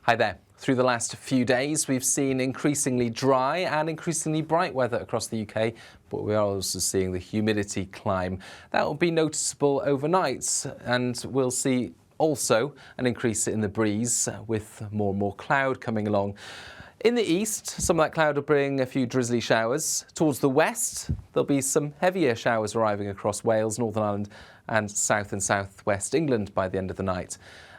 Hi there. Through the last few days, we've seen increasingly dry and increasingly bright weather across the UK, but we are also seeing the humidity climb. That will be noticeable overnight, and we'll see also an increase in the breeze with more and more cloud coming along. In the east, some of that cloud will bring a few drizzly showers. Towards the west, there'll be some heavier showers arriving across Wales, Northern Ireland and southwest England by the end of the night.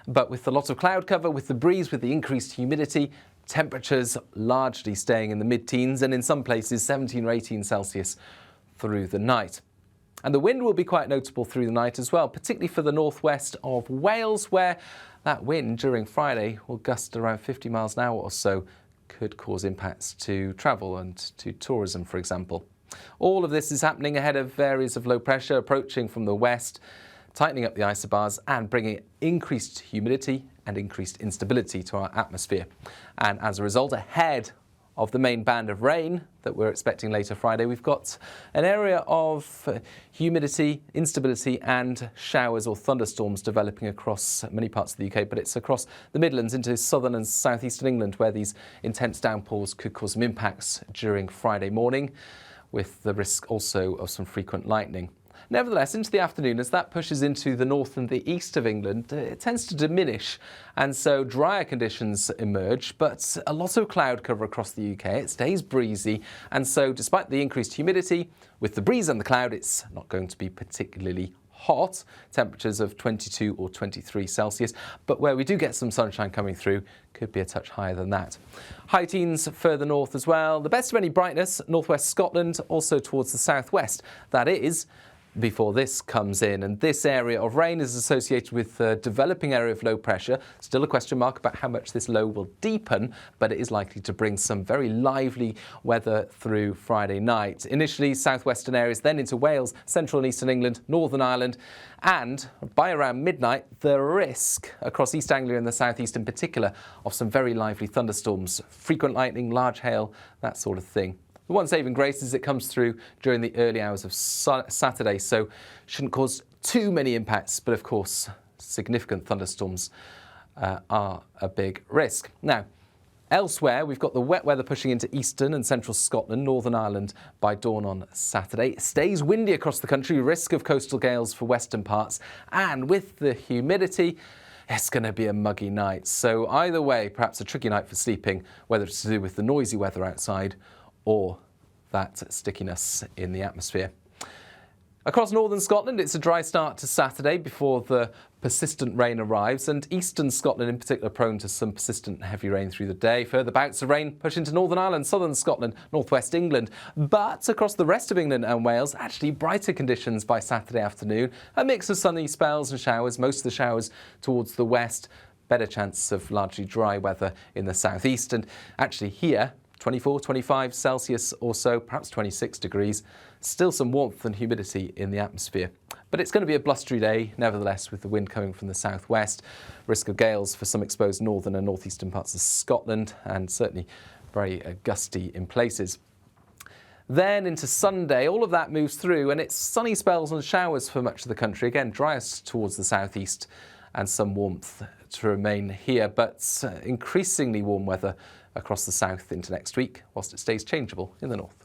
But with a lot of cloud cover, with the breeze, with the increased humidity, temperatures largely staying in the mid-teens and in some places 17 or 18 Celsius through the night. And the wind will be quite notable through the night as well, particularly for the northwest of Wales, where that wind during Friday will gust around 50 miles an hour or so, could cause impacts to travel and to tourism, for example. All of this is happening ahead of areas of low pressure approaching from the west, tightening up the isobars and bringing increased humidity and increased instability to our atmosphere. And as a result, ahead of the main band of rain that we're expecting later Friday, we've got an area of humidity, instability and showers or thunderstorms developing across many parts of the UK, but it's across the Midlands into southern and southeastern England where these intense downpours could cause some impacts during Friday morning, with the risk also of some frequent lightning. Nevertheless, into the afternoon, as that pushes into the north and the east of England, it tends to diminish, and so drier conditions emerge, but a lot of cloud cover across the UK. It stays breezy, and so despite the increased humidity, with the breeze and the cloud, it's not going to be particularly hot, temperatures of 22 or 23 Celsius, but where we do get some sunshine coming through, could be a touch higher than that. High teens further north as well. The best of any brightness, northwest Scotland, also towards the southwest. That is, before this comes in, and this area of rain is associated with a developing area of low pressure. Still a question mark about how much this low will deepen, but it is likely to bring some very lively weather through Friday night. Initially southwestern areas, then into Wales, central and eastern England, Northern Ireland, and by around midnight the risk across East Anglia and the southeast in particular of some very lively thunderstorms, frequent lightning, large hail, that sort of thing. The one saving grace is it comes through during the early hours of Saturday, so shouldn't cause too many impacts, but of course significant thunderstorms are a big risk. Now, elsewhere we've got the wet weather pushing into eastern and central Scotland, Northern Ireland by dawn on Saturday. It stays windy across the country, risk of coastal gales for western parts, and with the humidity, it's going to be a muggy night. So either way, perhaps a tricky night for sleeping, whether it's to do with the noisy weather outside or that stickiness in the atmosphere. Across northern Scotland, it's a dry start to Saturday before the persistent rain arrives, and eastern Scotland in particular prone to some persistent heavy rain through the day. Further bouts of rain push into Northern Ireland, southern Scotland, northwest England. But across the rest of England and Wales, actually brighter conditions by Saturday afternoon. A mix of sunny spells and showers, most of the showers towards the west. Better chance of largely dry weather in the southeast, and actually here 24, 25 Celsius or so, perhaps 26 degrees. Still some warmth and humidity in the atmosphere. But it's going to be a blustery day, nevertheless, with the wind coming from the southwest. Risk of gales for some exposed northern and northeastern parts of Scotland, and certainly very gusty in places. Then into Sunday, all of that moves through, and it's sunny spells and showers for much of the country. Again, driest towards the southeast, and some warmth to remain here, but increasingly warm weather across the south into next week, whilst it stays changeable in the north.